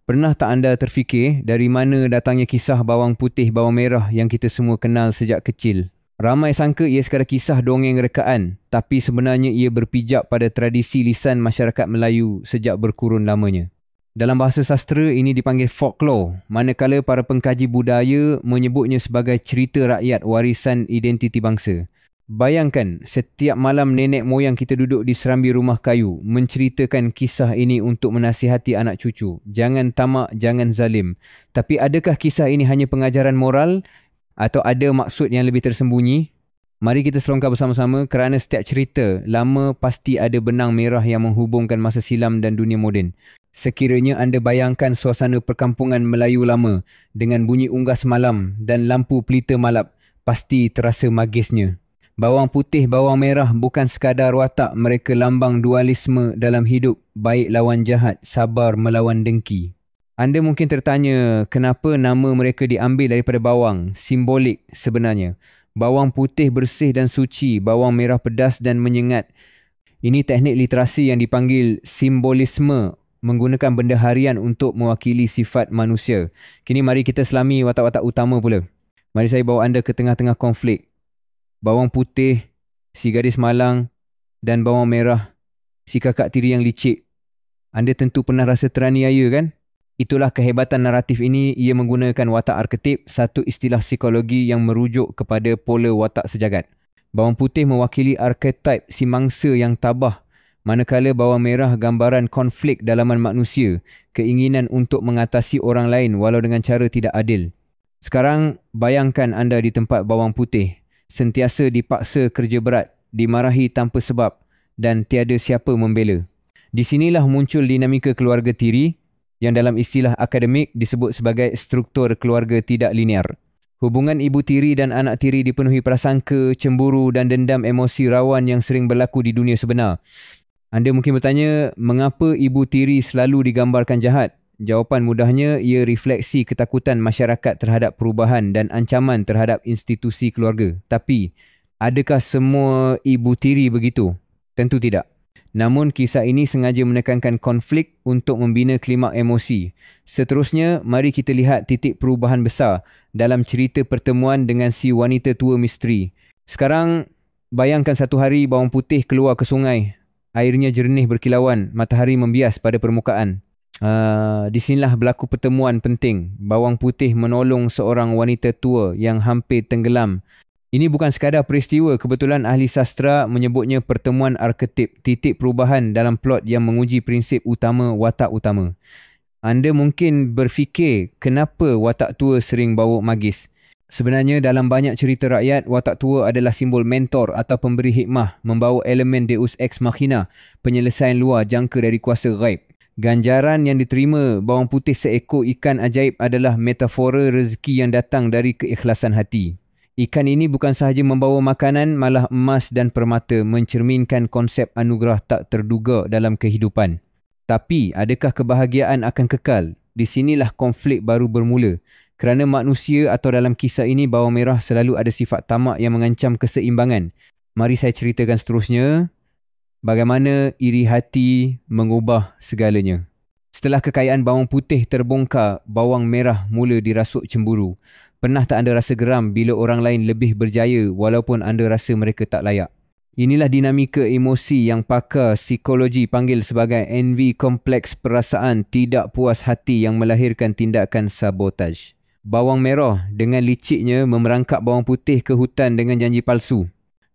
Pernah tak anda terfikir dari mana datangnya kisah bawang putih, bawang merah yang kita semua kenal sejak kecil? Ramai sangka ia sekadar kisah dongeng rekaan, tapi sebenarnya ia berpijak pada tradisi lisan masyarakat Melayu sejak berkurun lamanya. Dalam bahasa sastera ini dipanggil folklore, manakala para pengkaji budaya menyebutnya sebagai cerita rakyat warisan identiti bangsa. Bayangkan setiap malam nenek moyang kita duduk di serambi rumah kayu menceritakan kisah ini untuk menasihati anak cucu. Jangan tamak, jangan zalim. Tapi adakah kisah ini hanya pengajaran moral atau ada maksud yang lebih tersembunyi? Mari kita selongkar bersama-sama kerana setiap cerita lama pasti ada benang merah yang menghubungkan masa silam dan dunia moden. Sekiranya anda bayangkan suasana perkampungan Melayu lama dengan bunyi unggas malam dan lampu pelita malap, pasti terasa magisnya. Bawang putih, bawang merah bukan sekadar watak, mereka lambang dualisme dalam hidup, baik lawan jahat, sabar melawan dengki. Anda mungkin tertanya kenapa nama mereka diambil daripada bawang, simbolik sebenarnya. Bawang putih bersih dan suci, bawang merah pedas dan menyengat. Ini teknik literasi yang dipanggil simbolisme, menggunakan benda harian untuk mewakili sifat manusia. Kini mari kita selami watak-watak utama pula. Mari saya bawa anda ke tengah-tengah konflik. Bawang putih, si gadis malang dan bawang merah, si kakak tiri yang licik. Anda tentu pernah rasa teraniaya kan? Itulah kehebatan naratif ini, ia menggunakan watak arketip, satu istilah psikologi yang merujuk kepada pola watak sejagat. Bawang putih mewakili arketip si mangsa yang tabah, manakala bawang merah gambaran konflik dalaman manusia, keinginan untuk mengatasi orang lain walau dengan cara tidak adil. Sekarang bayangkan anda di tempat bawang putih. Sentiasa dipaksa kerja berat, dimarahi tanpa sebab dan tiada siapa membela. Di sinilah muncul dinamika keluarga tiri yang dalam istilah akademik disebut sebagai struktur keluarga tidak linear. Hubungan ibu tiri dan anak tiri dipenuhi prasangka, cemburu dan dendam emosi rawan yang sering berlaku di dunia sebenar. Anda mungkin bertanya, mengapa ibu tiri selalu digambarkan jahat? Jawapan mudahnya, ia refleksi ketakutan masyarakat terhadap perubahan dan ancaman terhadap institusi keluarga. Tapi, adakah semua ibu tiri begitu? Tentu tidak. Namun, kisah ini sengaja menekankan konflik untuk membina klimak emosi. Seterusnya, mari kita lihat titik perubahan besar dalam cerita pertemuan dengan si wanita tua misteri. Sekarang, bayangkan satu hari bawang putih keluar ke sungai. Airnya jernih berkilauan, matahari membias pada permukaan. Di sinilah berlaku pertemuan penting. Bawang putih menolong seorang wanita tua yang hampir tenggelam. Ini bukan sekadar peristiwa, kebetulan ahli sastra menyebutnya pertemuan arketip, titik perubahan dalam plot yang menguji prinsip utama watak utama. Anda mungkin berfikir kenapa watak tua sering bawa magis. Sebenarnya dalam banyak cerita rakyat, watak tua adalah simbol mentor atau pemberi hikmah, membawa elemen deus ex machina, penyelesaian luar jangka dari kuasa ghaib. Ganjaran yang diterima bawang putih seekor ikan ajaib adalah metafora rezeki yang datang dari keikhlasan hati. Ikan ini bukan sahaja membawa makanan, malah emas dan permata, mencerminkan konsep anugerah tak terduga dalam kehidupan. Tapi, adakah kebahagiaan akan kekal? Di sinilah konflik baru bermula. Kerana manusia atau dalam kisah ini, bawang merah selalu ada sifat tamak yang mengancam keseimbangan. Mari saya ceritakan seterusnya. Bagaimana iri hati mengubah segalanya. Setelah kekayaan bawang putih terbongkar, bawang merah mula dirasuk cemburu. Pernah tak anda rasa geram bila orang lain lebih berjaya walaupun anda rasa mereka tak layak? Inilah dinamika emosi yang pakar psikologi panggil sebagai envy, kompleks perasaan tidak puas hati yang melahirkan tindakan sabotaj. Bawang merah dengan liciknya memerangkap bawang putih ke hutan dengan janji palsu.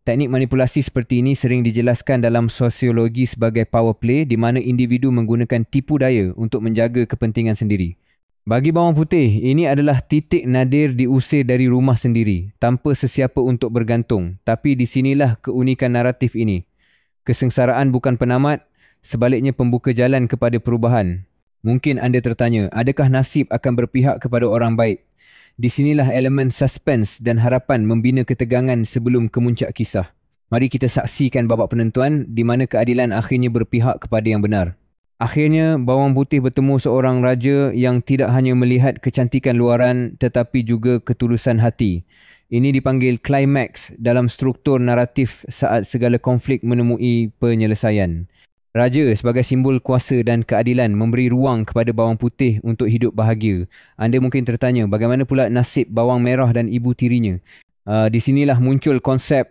Teknik manipulasi seperti ini sering dijelaskan dalam sosiologi sebagai power play di mana individu menggunakan tipu daya untuk menjaga kepentingan sendiri. Bagi bawang putih, ini adalah titik nadir diusir dari rumah sendiri tanpa sesiapa untuk bergantung. Tapi di sinilah keunikan naratif ini. Kesengsaraan bukan penamat, sebaliknya pembuka jalan kepada perubahan. Mungkin anda tertanya, adakah nasib akan berpihak kepada orang baik? Di sinilah elemen suspense dan harapan membina ketegangan sebelum kemuncak kisah. Mari kita saksikan babak penentuan di mana keadilan akhirnya berpihak kepada yang benar. Akhirnya, bawang putih bertemu seorang raja yang tidak hanya melihat kecantikan luaran tetapi juga ketulusan hati. Ini dipanggil climax dalam struktur naratif saat segala konflik menemui penyelesaian. Raja sebagai simbol kuasa dan keadilan memberi ruang kepada bawang putih untuk hidup bahagia. Anda mungkin tertanya, bagaimana pula nasib bawang merah dan ibu tirinya? Di sinilah muncul konsep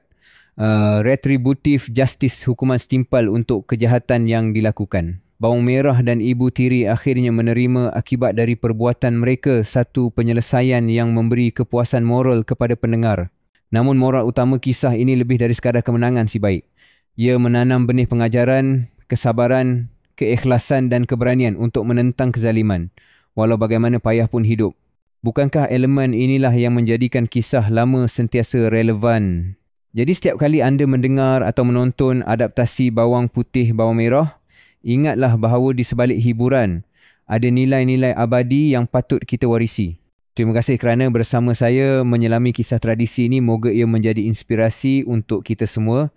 retributive justice, hukuman setimpal untuk kejahatan yang dilakukan. Bawang merah dan ibu tiri akhirnya menerima akibat dari perbuatan mereka satu penyelesaian yang memberi kepuasan moral kepada pendengar. Namun moral utama kisah ini lebih dari sekadar kemenangan si baik. Ia menanam benih pengajaran, kesabaran, keikhlasan dan keberanian untuk menentang kezaliman, walau bagaimana payah pun hidup. Bukankah elemen inilah yang menjadikan kisah lama sentiasa relevan? Jadi setiap kali anda mendengar atau menonton adaptasi Bawang Putih Bawang Merah, ingatlah bahawa di sebalik hiburan ada nilai-nilai abadi yang patut kita warisi. Terima kasih kerana bersama saya menyelami kisah tradisi ini. Moga ia menjadi inspirasi untuk kita semua.